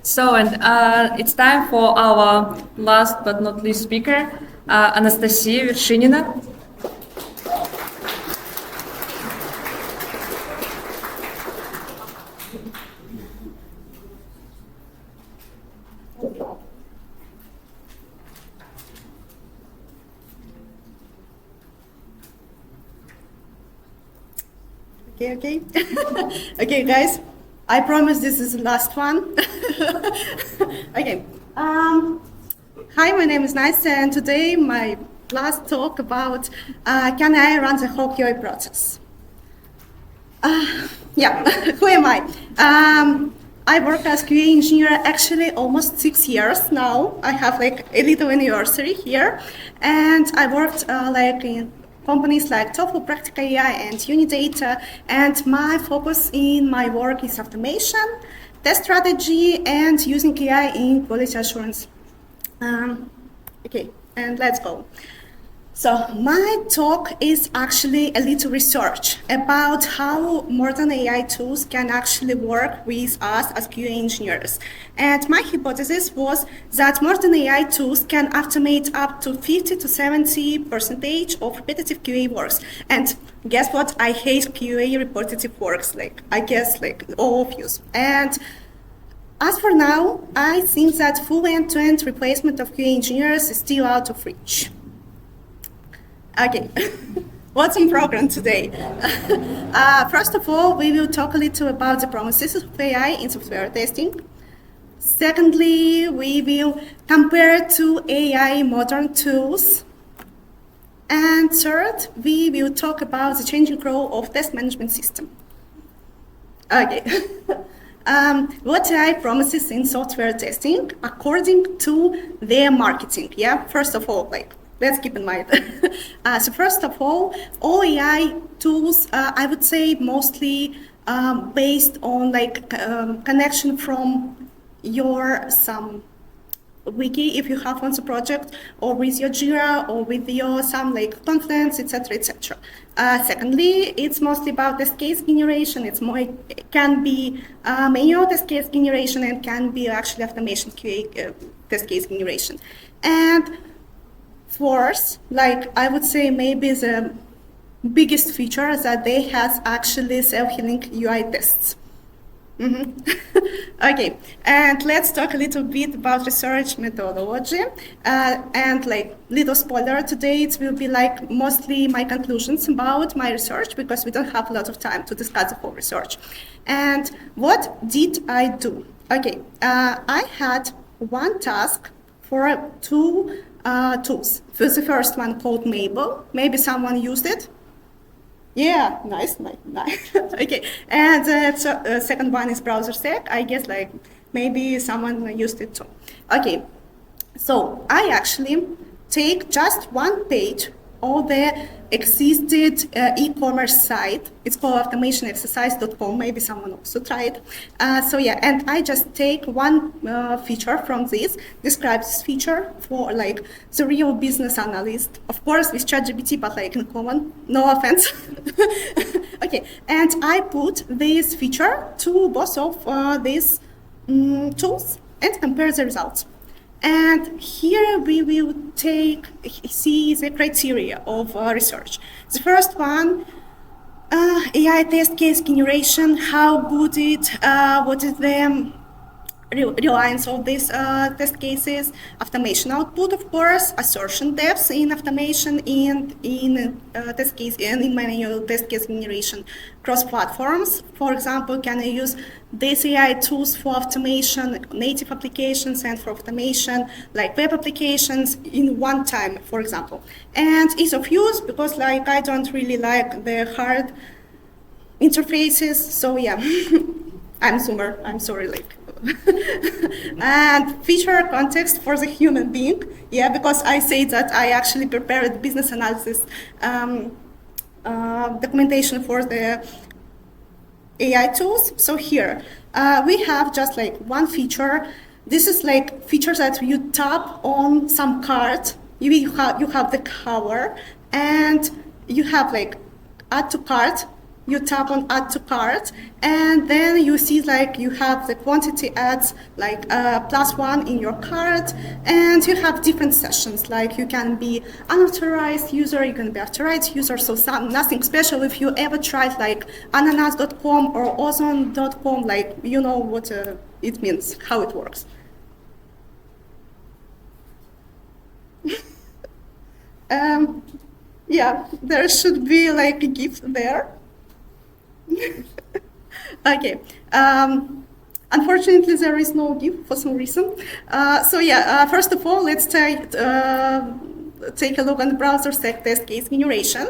It's time for our last but not least speaker, Anastasia Vershinina. Okay. Okay, guys. I promise this is the last one. Okay. Hi, my name is Nice, and today my last talk about can I run the whole QA process? Who am I? I work as QA engineer actually almost 6 years now. I have like a little anniversary here, and I worked in companies like TOEFL, Practical AI, and Unidata, and my focus in my work is automation, test strategy, and using AI in quality assurance. Okay, and let's go. So my talk is actually a little research about how modern AI tools can actually work with us as QA engineers. And my hypothesis was that modern AI tools can automate up to 50 to 70% of repetitive QA works. And guess what? I hate QA repetitive works, I guess all of you. And as for now, I think that full end-to-end replacement of QA engineers is still out of reach. Okay, what's in program today? First of all, we will talk a little about the promises of AI in software testing. Secondly, we will compare two AI modern tools. And third, we will talk about the changing role of test management system. Okay. What AI promises in software testing according to their marketing? Yeah, first of all, let's keep in mind. So first of all AI tools, I would say mostly based on connection from your some wiki if you have on the project, or with your Jira, or with your some Confluence, etc., etc. Secondly, it's mostly about test case generation. It can be manual test case generation, and can be actually automation QA test case generation. And fourth, I would say maybe the biggest feature that they have actually self-healing UI tests. Okay, and let's talk a little bit about research methodology. And little spoiler, today it will be mostly my conclusions about my research, because we don't have a lot of time to discuss the whole research. And what did I do? Okay, I had one task for two tools. The first one called Mabel. Maybe someone used it. Yeah, nice. Okay, and the second one is BrowserSec. I guess maybe someone used it too. Okay, so I actually take just one page of the existed e-commerce site. It's called automationexercise.com. Maybe someone also tried. So yeah, and I just take one feature from this, describe this feature for the real business analyst. Of course, with ChatGPT, but in common, no offense. Okay, and I put this feature to both of these tools and compare the results. And here we will see the criteria of research. The first one, AI test case generation, how good what is the reliance of these test cases, automation output, of course, assertion depth in automation and in test case and in manual test case generation, cross platforms. For example, can I use these AI tools for automation, native applications, and for automation web applications in one time, for example. And ease of use, because I don't really like the hard interfaces. So yeah, I'm Zoomer. I'm sorry. And feature context for the human being, yeah, because I say that I actually prepared business analysis documentation for the AI tools. So here we have just one feature. This is features that you tap on some card. You have the cover, and you have add to cart, you tap on add to cart, and then you see like you have the quantity adds like +1 in your cart, and you have different sessions, like you can be unauthorized user, you can be authorized user, so nothing special. If you ever tried like ananas.com or ozone.com, like you know what it means, how it works. Yeah, there should be like a GIF there. Okay. Unfortunately, there is no GIF for some reason. So yeah, first of all, let's take a look on the browser stack test case generation.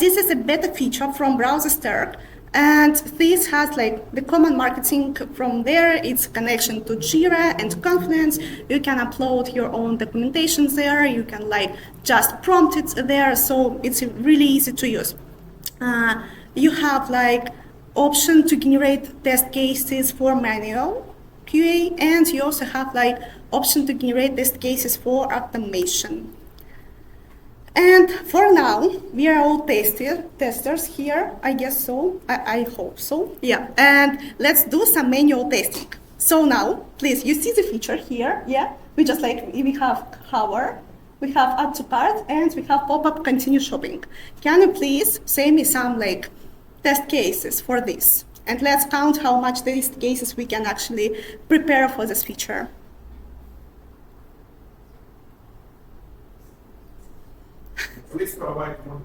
This is a beta feature from Browser Stack. And this has like the common marketing from there. It's connection to Jira and Confluence. You can upload your own documentations there. You can like just prompt it there. So it's really easy to use. You have like option to generate test cases for manual QA, and you also have like option to generate test cases for automation. And for now, we are all testers here, I guess so, I hope so, yeah. And let's do some manual testing. So now, please, you see the feature here, yeah? We just like, we have hover, we have add to cart, and we have pop-up continue shopping. Can you please say me some like test cases for this? And let's count how much test cases we can actually prepare for this feature. Please provide one.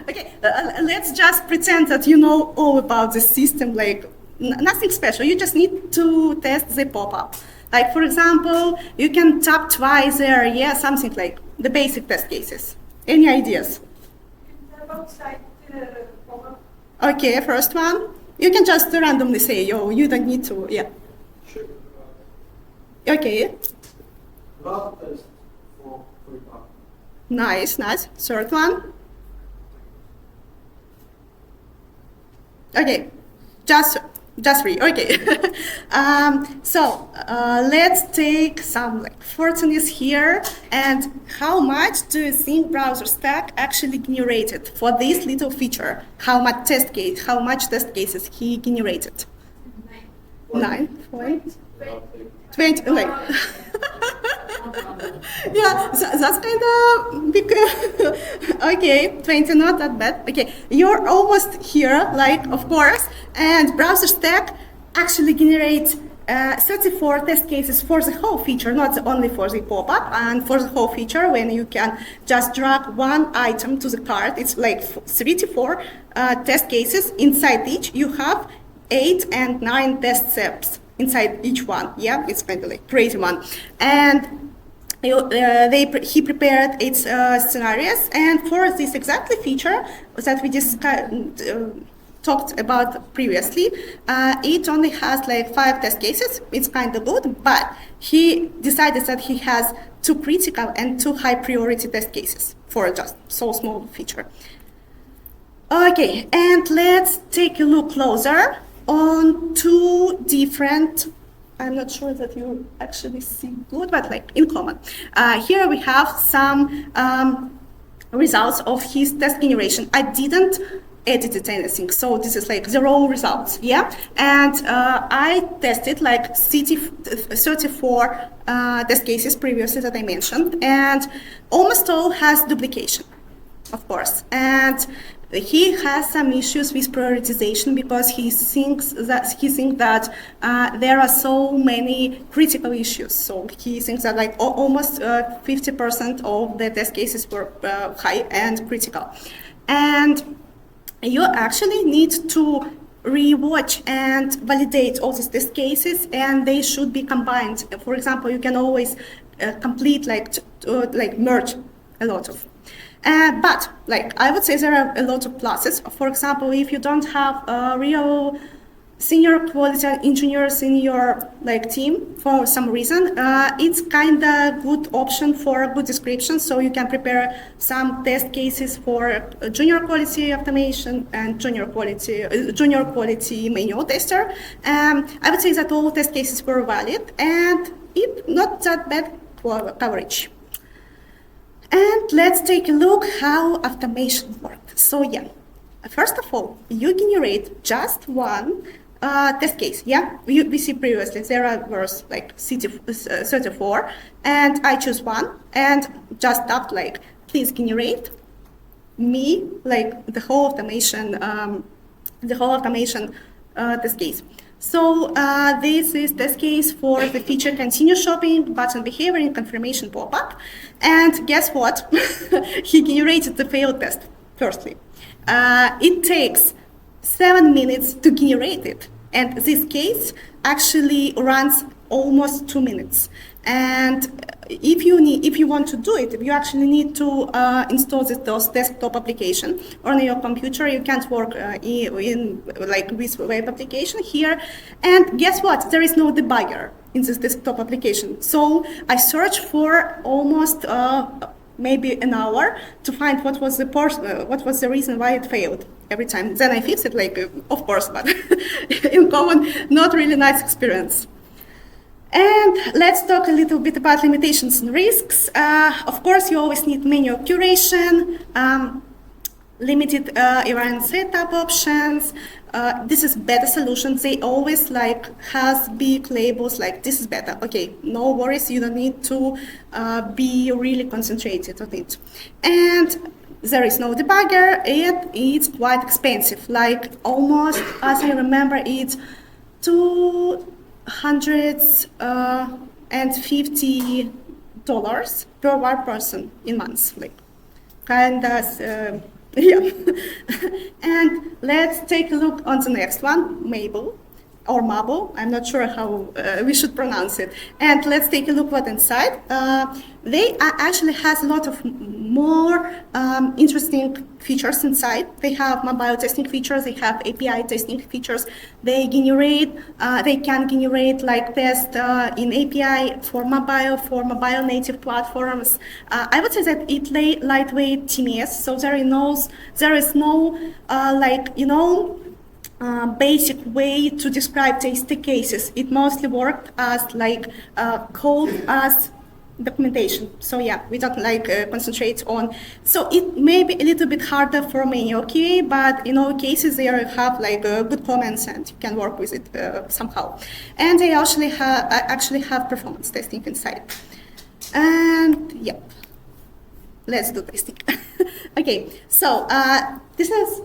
Okay, let's just pretend that you know all about the system, like nothing special. You just need to test the pop-up. Like for example, you can tap twice there, yeah, something like the basic test cases. Any ideas? Okay, first one. You can just randomly say, yo, you don't need to, yeah. Okay. Nice, nice. Third one. Okay, just three. Okay. Let's take some like fortunes here. And how much do you think Browser Stack actually generated for this little feature? How much test cases he generated? 9.20. Like. Yeah, so that's kind of big. Okay, 20, not that bad. Okay, you're almost here, like, of course. And Browser Stack actually generates 34 test cases for the whole feature, not only for the pop-up, and for the whole feature when you can just drag one item to the cart. It's like 34 test cases. Inside each, you have 8 and 9 test steps inside each one. Yeah, it's kind of like crazy one. And he prepared its scenarios, and for this exactly feature that we just talked about previously, it only has like 5 test cases. It's kind of good, but he decided that he has 2 critical and 2 high priority test cases for just so small feature. Okay, and let's take a look closer on 2 different, I'm not sure that you actually see good, but like in common. Here we have some results of his test generation. I didn't edit anything, so this is like the raw results, yeah? And I tested like 34 test cases previously that I mentioned, and almost all has duplication, of course. And he has some issues with prioritization because he thinks that there are so many critical issues. So he thinks that like almost 50% of the test cases were high and critical. And you actually need to rewatch and validate all these test cases, and they should be combined. For example, you can always complete like merge a lot of. But like I would say there are a lot of pluses. For example, if you don't have real senior quality engineers in your like team for some reason, it's kind of good option for a good description. So you can prepare some test cases for junior quality automation and junior quality manual tester. I would say that all test cases were valid and it not that bad coverage. And let's take a look how automation worked. So yeah, First of all, you generate just one test case. Yeah, we see previously there was like 34, and I choose one and just tapped like please generate me like the whole automation test case. So this is test case for the feature continue shopping, button behavior, and confirmation pop-up. And guess what? He generated the failed test, firstly. It takes 7 minutes to generate it. And this case actually runs almost 2 minutes. And if you want to do it, you actually need to install those desktop application on your computer. You can't work in like with web application here. And guess what? There is no debugger in this desktop application. So I searched for almost maybe an hour to find what was the reason why it failed every time. Then I fixed it, like of course, but in common, not really nice experience. And let's talk a little bit about limitations and risks. Of course, you always need manual curation, limited event setup options. This is beta solutions. They always like has big labels like this is beta. Okay, no worries. You don't need to be really concentrated on it. And there is no debugger. It's quite expensive. Like almost, as I remember, it's $250 per one person in months. Like, kind of. Yeah. And let's take a look on the next one, Mabel, or Mabel. I'm not sure how we should pronounce it. And let's take a look what inside. They actually has a lot of more interesting features inside. They have mobile testing features. They have API testing features. They can generate like test in API for mobile native platforms. I would say that it lightweight TMS. So there is no basic way to describe test cases. It mostly worked as like code as documentation. So yeah, we don't concentrate on. So it may be a little bit harder for manual QA, but in all cases they have like good comments and you can work with it somehow. And they actually have performance testing inside. And yeah, let's do testing. Okay, so this is.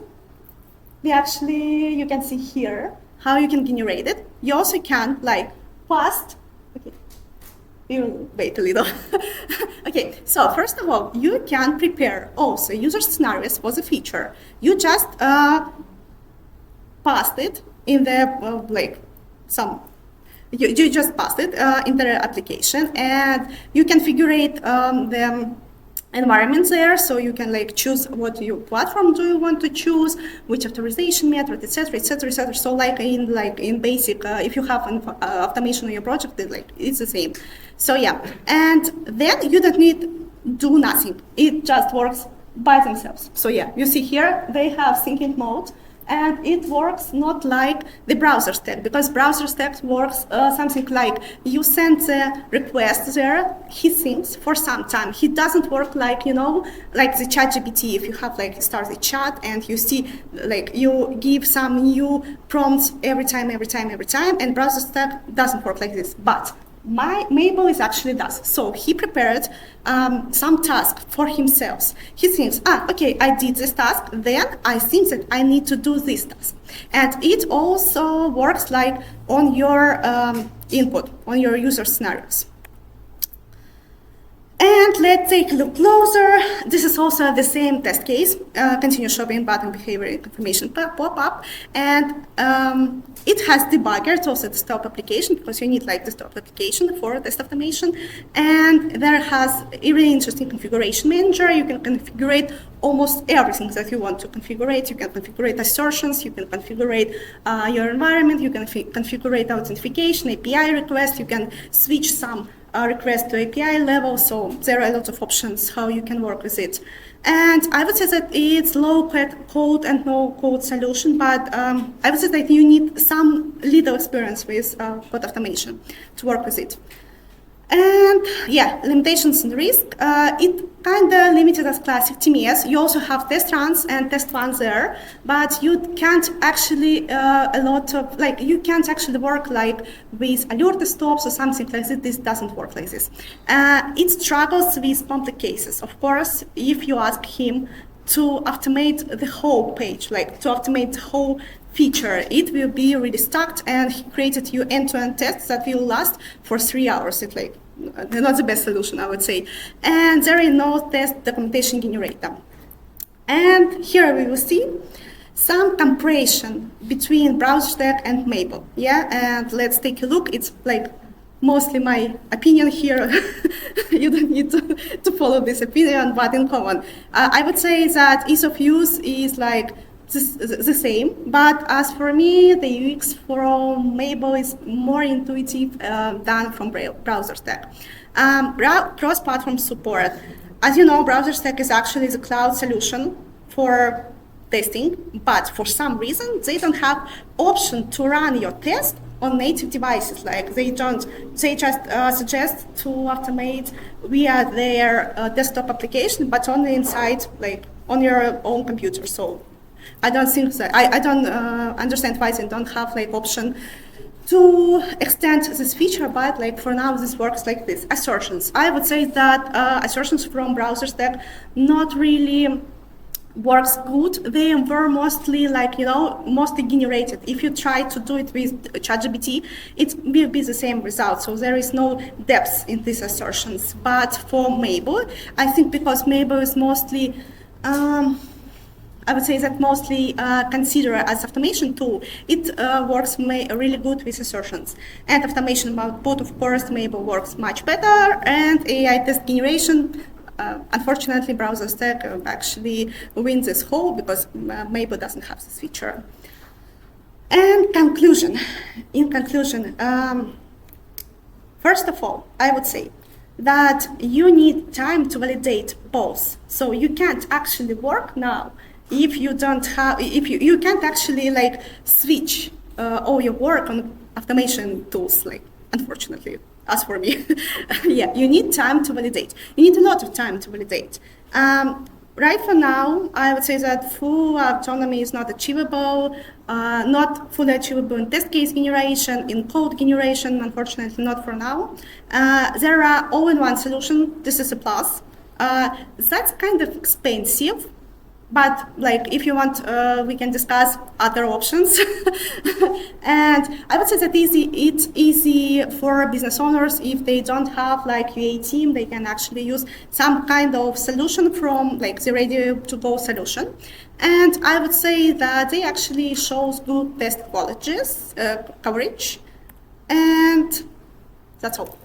You can see here how you can generate it. You also can okay, you wait a little. Okay, so first of all, you can prepare also user scenarios for the feature. You just passed it in the, you just passed it in the application and you configure the environment there, so you can choose what platform do you want to choose, which authorization method, etc., etc., etc. So in basic, if you have an automation on your project, it's the same. So yeah, and then you don't need do nothing. It just works by themselves. So yeah, you see here they have syncing mode. And it works not like the browser stack, because browser stack works something like you send the request there, he syncs for some time. He doesn't work like the ChatGPT. If you have start the chat and you see you give some new prompts every time, and browser stack doesn't work like this. But Mabel is actually does. So he prepared some task for himself. He thinks, okay, I did this task, then I think that I need to do this task. And it also works on your input, on your user scenarios. And let's take a look closer. This is also the same test case, continue shopping button behavior information pop-up. And it has debugger. It's also a desktop application because you need desktop application for test automation. And there has a really interesting configuration manager. You can configure almost everything that you want to configure. You can configure assertions, you can configure your environment, you can configure authentication, API request, you can switch some request to API level, so there are a lot of options how you can work with it. And I would say that it's low code and no code solution, but I would say that you need some little experience with code automation to work with it. And yeah, limitations and risk. It kind of limited as classic TMS. You also have test runs and test runs there, but you can't actually you can't actually work like with alert stops or something like this. This doesn't work like this. It struggles with complex cases. Of course, if you ask him to automate the whole page, like to automate the whole feature, it will be really stuck, and he created you end-to-end tests that will last for 3 hours. It's like not the best solution, I would say. And there is no test documentation generator. And here we will see some comparison between BrowserStack and Maple. Yeah, and let's take a look. It's like mostly my opinion here. You don't need to follow this opinion, but in common. I would say that ease of use is like the same, but as for me, the UX from Maple is more intuitive than from BrowserStack. Cross-platform support. As you know, BrowserStack is actually the cloud solution for testing, but for some reason, they don't have option to run your test on native devices. Like they just suggest to automate via their desktop application, but only inside, like on your own computer. So I don't think that, I don't understand why they don't have like option to extend this feature, but like for now this works like this. Assertions. I would say that assertions from BrowserStack not really works good. They were mostly like, mostly generated. If you try to do it with ChatGPT, it will be the same result. So there is no depth in these assertions. But for Maple, I think because Maple is mostly I would say that mostly considered as automation tool, it works really good with assertions. And automation output, of course, Maple works much better. And AI test generation, unfortunately, BrowserStack actually wins this whole because Maple doesn't have this feature. And conclusion. In conclusion, first of all, I would say that you need time to validate both. So you can't actually work now if you don't have, if you can't actually like switch all your work on automation tools, like unfortunately, as for me. Yeah, you need time to validate. You need a lot of time to validate. Right for now, I would say that full autonomy is not achievable, not fully achievable in test case generation, in code generation, unfortunately not for now. There are all-in-one solution, this is a plus. That's kind of expensive, but like if you want, we can discuss other options. And I would say that it's easy for business owners. If they don't have like QA team, they can actually use some kind of solution from like the ready-to-go solution. And I would say that they actually shows good test coverage. And that's all.